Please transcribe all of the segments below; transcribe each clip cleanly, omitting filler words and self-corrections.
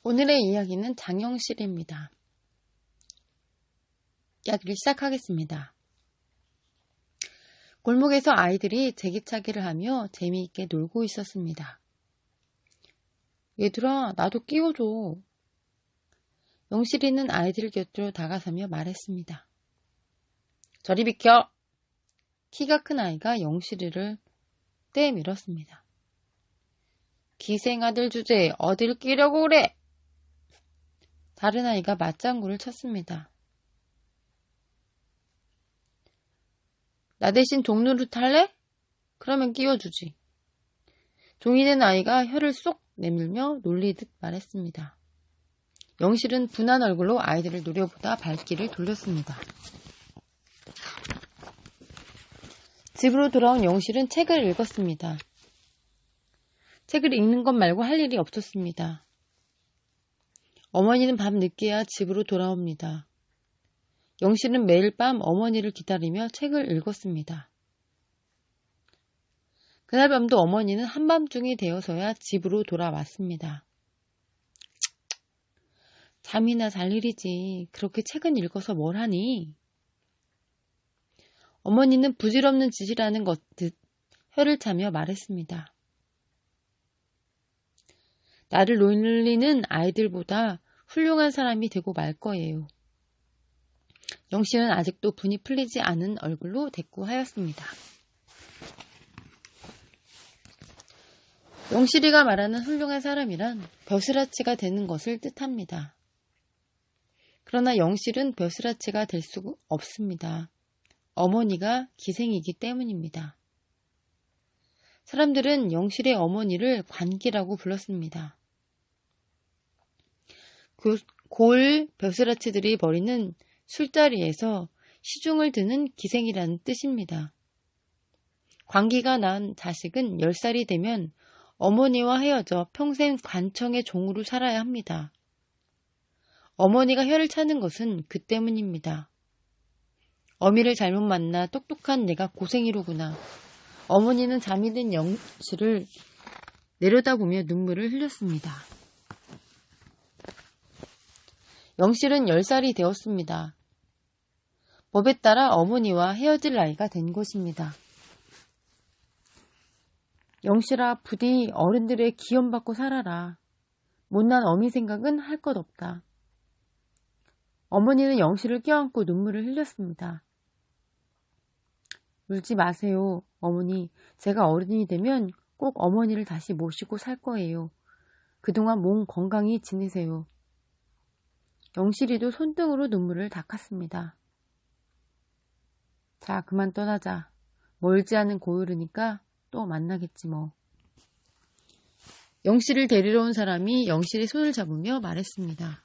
오늘의 이야기는 장영실입니다. 이야기를 시작하겠습니다. 골목에서 아이들이 제기차기를 하며 재미있게 놀고 있었습니다. 얘들아, 나도 끼워줘. 영실이는 아이들 곁으로 다가서며 말했습니다. 저리 비켜! 키가 큰 아이가 영실이를 떼밀었습니다. 기생아들 주제에 어딜 끼려고 그래? 다른 아이가 맞장구를 쳤습니다. 나 대신 종로를 탈래? 그러면 끼워주지. 종이 된 아이가 혀를 쏙 내밀며 놀리듯 말했습니다. 영실은 분한 얼굴로 아이들을 노려보다 발길을 돌렸습니다. 집으로 돌아온 영실은 책을 읽었습니다. 책을 읽는 것 말고 할 일이 없었습니다. 어머니는 밤 늦게야 집으로 돌아옵니다. 영실은 매일 밤 어머니를 기다리며 책을 읽었습니다. 그날 밤도 어머니는 한밤중이 되어서야 집으로 돌아왔습니다. 잠이나 잘 일이지. 그렇게 책은 읽어서 뭘 하니? 어머니는 부질없는 짓이라는 것 듯 혀를 차며 말했습니다. 나를 놀리는 아이들보다 훌륭한 사람이 되고 말 거예요. 영실은 아직도 분이 풀리지 않은 얼굴로 대꾸하였습니다. 영실이가 말하는 훌륭한 사람이란 벼슬아치가 되는 것을 뜻합니다. 그러나 영실은 벼슬아치가 될 수 없습니다. 어머니가 기생이기 때문입니다. 사람들은 영실의 어머니를 관기라고 불렀습니다. 골 벼슬아치들이 벌이는 술자리에서 시중을 드는 기생이라는 뜻입니다. 관기가 낳은 자식은 10살이 되면 어머니와 헤어져 평생 관청의 종으로 살아야 합니다. 어머니가 혀를 차는 것은 그 때문입니다. 어미를 잘못 만나 똑똑한 내가 고생이로구나. 어머니는 잠이 든 영실을 내려다보며 눈물을 흘렸습니다. 영실은 10살이 되었습니다. 법에 따라 어머니와 헤어질 나이가 된 것입니다. 영실아, 부디 어른들의 기염받고 살아라. 못난 어미 생각은 할 것 없다. 어머니는 영실을 껴안고 눈물을 흘렸습니다. 울지 마세요, 어머니. 제가 어른이 되면 꼭 어머니를 다시 모시고 살 거예요. 그동안 몸 건강히 지내세요. 영실이도 손등으로 눈물을 닦았습니다. 자, 그만 떠나자. 멀지 않은 고을이니까 또 만나겠지 뭐. 영실을 데리러 온 사람이 영실의 손을 잡으며 말했습니다.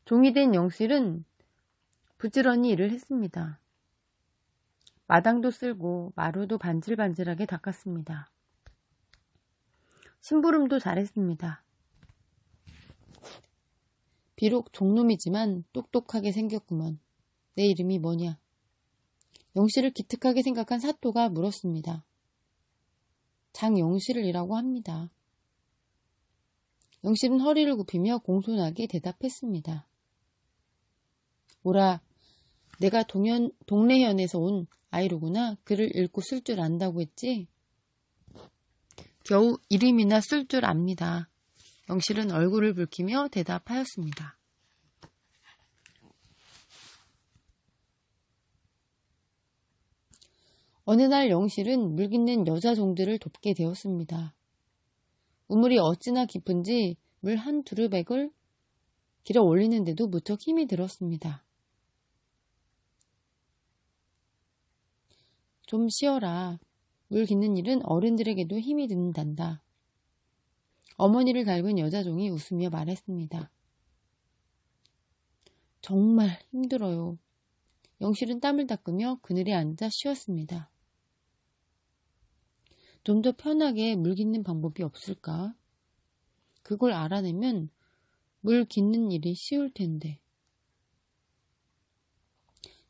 종이 된 영실은 부지런히 일을 했습니다. 마당도 쓸고 마루도 반질반질하게 닦았습니다. 심부름도 잘했습니다. 비록 종놈이지만 똑똑하게 생겼구먼. 내 이름이 뭐냐? 영실을 기특하게 생각한 사또가 물었습니다. 장영실이라고 합니다. 영실은 허리를 굽히며 공손하게 대답했습니다. 오라, 내가 동래현에서 온 아이로구나. 글을 읽고 쓸 줄 안다고 했지? 겨우 이름이나 쓸 줄 압니다. 영실은 얼굴을 붉히며 대답하였습니다. 어느 날 영실은 물깃는 여자 종들을 돕게 되었습니다. 우물이 어찌나 깊은지 물 한 두루백을 길어 올리는데도 무척 힘이 들었습니다. 좀 쉬어라. 물 깃는 일은 어른들에게도 힘이 든단다. 어머니를 닮은 여자종이 웃으며 말했습니다. 정말 힘들어요. 영실은 땀을 닦으며 그늘에 앉아 쉬었습니다. 좀 더 편하게 물 깃는 방법이 없을까? 그걸 알아내면 물 깃는 일이 쉬울 텐데.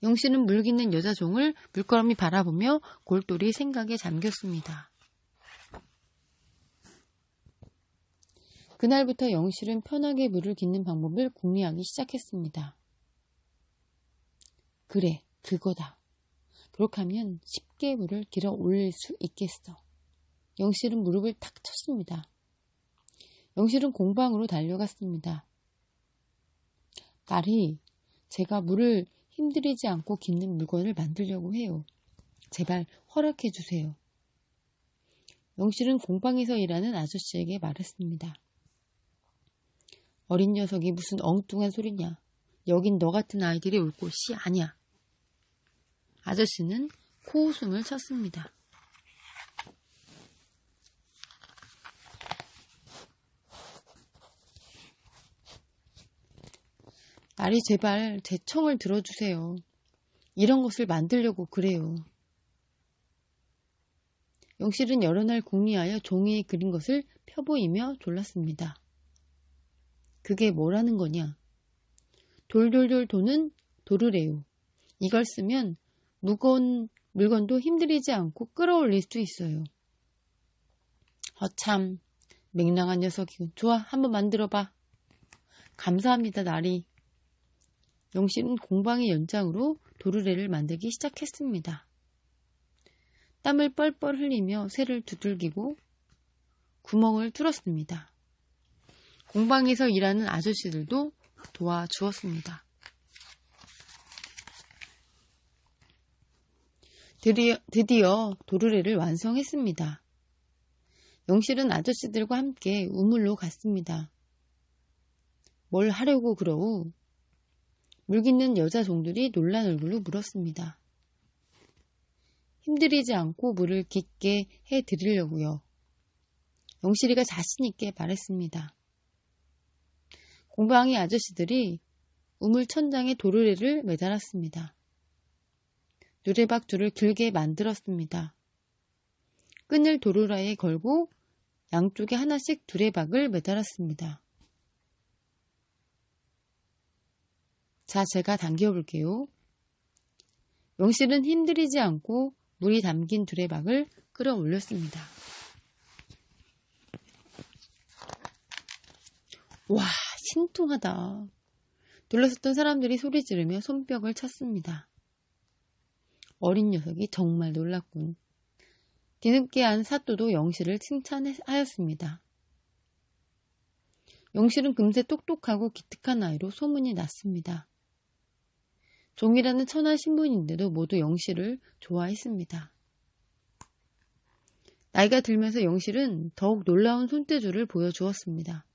영실은 물 깃는 여자종을 물끄러미 바라보며 골똘히 생각에 잠겼습니다. 그날부터 영실은 편하게 물을 깃는 방법을 궁리하기 시작했습니다. 그래, 그거다. 그렇게 하면 쉽게 물을 길어 올릴 수 있겠어. 영실은 무릎을 탁 쳤습니다. 영실은 공방으로 달려갔습니다. 딸이, 제가 물을 힘들이지 않고 깃는 물건을 만들려고 해요. 제발 허락해 주세요. 영실은 공방에서 일하는 아저씨에게 말했습니다. 어린 녀석이 무슨 엉뚱한 소리냐. 여긴 너 같은 아이들이 올 곳이 아니야. 아저씨는 코웃음을 쳤습니다. 딸이 제발 제 청을 들어주세요. 이런 것을 만들려고 그래요. 영실은 여러 날 궁리하여 종이에 그린 것을 펴보이며 졸랐습니다. 그게 뭐라는 거냐? 돌돌돌 도는 도르래요. 이걸 쓰면 무거운 물건도 힘들이지 않고 끌어올릴 수 있어요. 참, 맹랑한 녀석이군. 좋아, 한번 만들어봐. 감사합니다, 나리. 영실은 공방의 연장으로 도르래를 만들기 시작했습니다. 땀을 뻘뻘 흘리며 쇠를 두들기고 구멍을 뚫었습니다. 공방에서 일하는 아저씨들도 도와주었습니다. 드디어 도르래를 완성했습니다. 영실은 아저씨들과 함께 우물로 갔습니다. 뭘 하려고 그러우? 물 깃는 여자 종들이 놀란 얼굴로 물었습니다. 힘들이지 않고 물을 깃게 해드리려고요. 영실이가 자신있게 말했습니다. 공방의 아저씨들이 우물 천장에 도르래를 매달았습니다. 누레박 줄을 길게 만들었습니다. 끈을 도르래에 걸고 양쪽에 하나씩 두레박을 매달았습니다. 자, 제가 당겨볼게요. 영실은 힘들이지 않고 물이 담긴 두레박을 끌어올렸습니다. 와, 신통하다. 둘러섰던 사람들이 소리 지르며 손뼉을 쳤습니다. 어린 녀석이 정말 놀랐군. 뒤늦게 한 사또도 영실을 칭찬하였습니다. 영실은 금세 똑똑하고 기특한 아이로 소문이 났습니다. 종이라는 천하 신분인데도 모두 영실을 좋아했습니다. 나이가 들면서 영실은 더욱 놀라운 손재주를 보여주었습니다.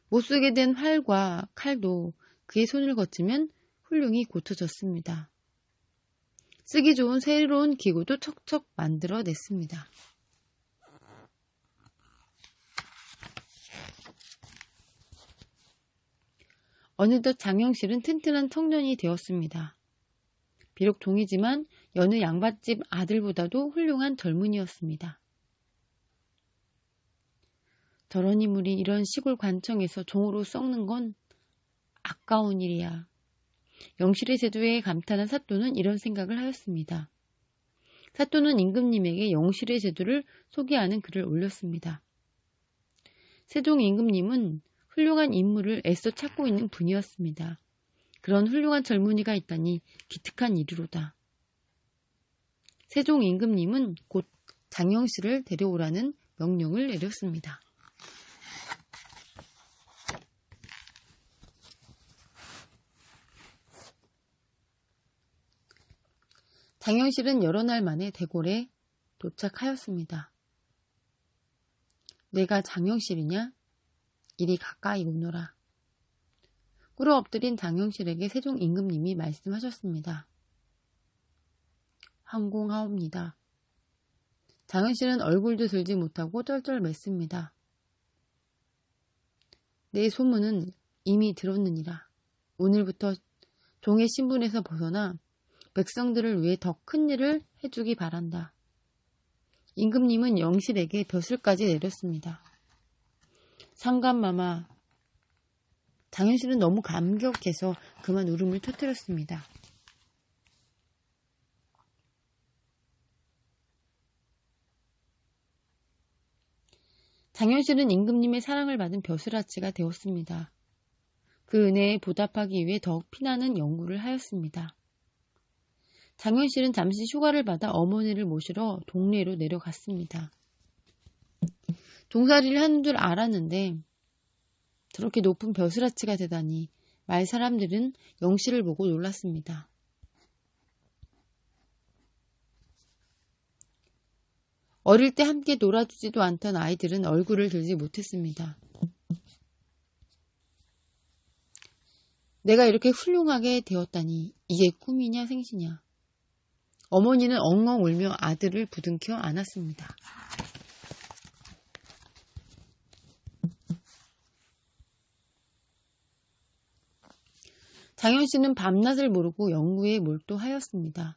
못쓰게 된 활과 칼도 그의 손을 거치면 훌륭히 고쳐졌습니다. 쓰기 좋은 새로운 기구도 척척 만들어냈습니다. 어느덧 장영실은 튼튼한 청년이 되었습니다. 비록 종이지만 여느 양반집 아들보다도 훌륭한 젊은이였습니다. 저런 인물이 이런 시골 관청에서 종으로 썩는 건 아까운 일이야. 영실의 제도에 감탄한 사또는 이런 생각을 하였습니다. 사또는 임금님에게 영실의 제도를 소개하는 글을 올렸습니다. 세종 임금님은 훌륭한 인물을 애써 찾고 있는 분이었습니다. 그런 훌륭한 젊은이가 있다니 기특한 일이로다. 세종 임금님은 곧 장영실을 데려오라는 명령을 내렸습니다. 장영실은 여러 날 만에 대궐에 도착하였습니다. 내가 장영실이냐? 이리 가까이 오너라. 꿇어 엎드린 장영실에게 세종 임금님이 말씀하셨습니다. 황공하옵니다. 장영실은 얼굴도 들지 못하고 쩔쩔맸습니다. 내 소문은 이미 들었느니라. 오늘부터 종의 신분에서 벗어나 백성들을 위해 더 큰 일을 해주기 바란다. 임금님은 영실에게 벼슬까지 내렸습니다. 상감마마, 장영실은 너무 감격해서 그만 울음을 터뜨렸습니다. 장현실은 임금님의 사랑을 받은 벼슬아치가 되었습니다. 그 은혜에 보답하기 위해 더욱 피나는 연구를 하였습니다. 장현실은 잠시 휴가를 받아 어머니를 모시러 동네로 내려갔습니다. 종살이를 하는 줄 알았는데 저렇게 높은 벼슬아치가 되다니 말 사람들은 영실을 보고 놀랐습니다. 어릴 때 함께 놀아주지도 않던 아이들은 얼굴을 들지 못했습니다. 내가 이렇게 훌륭하게 되었다니 이게 꿈이냐 생시냐. 어머니는 엉엉 울며 아들을 부둥켜 안았습니다. 장현씨는 밤낮을 모르고 연구에 몰두하였습니다.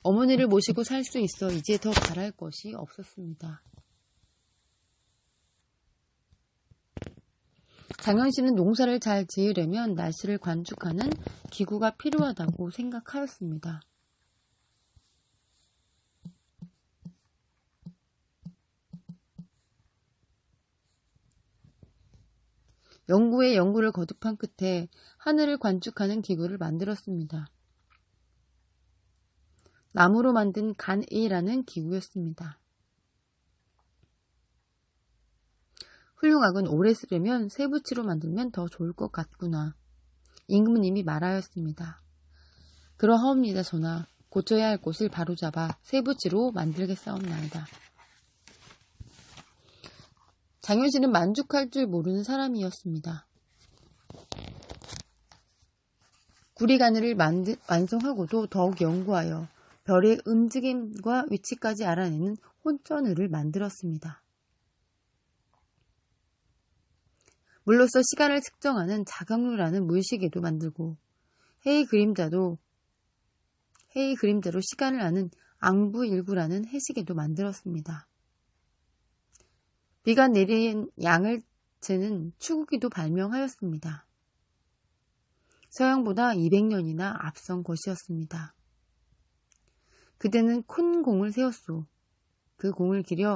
어머니를 모시고 살 수 있어 이제 더 바랄 것이 없었습니다. 장현씨는 농사를 잘 지으려면 날씨를 관측하는 기구가 필요하다고 생각하였습니다. 연구에 연구를 거듭한 끝에 하늘을 관측하는 기구를 만들었습니다. 나무로 만든 간이라는 기구였습니다. 훌륭학은 오래 쓰려면 쇠붙이로 만들면 더 좋을 것 같구나. 임금님이 말하였습니다. 그러하옵니다. 전하. 고쳐야 할 곳을 바로잡아 쇠붙이로 만들겠사옵나이다. 장현실은 만족할 줄 모르는 사람이었습니다. 구리가늘을 완성하고도 더욱 연구하여 별의 움직임과 위치까지 알아내는 혼전을을 만들었습니다. 물로써 시간을 측정하는 자각루라는 물시계도 만들고 해의 그림자로 시간을 아는 앙부일구라는 해시계도 만들었습니다. 비가 내린 양을 재는 추구기도 발명하였습니다. 서양보다 200년이나 앞선 것이었습니다. 그대는 큰 공을 세웠소. 그 공을 기려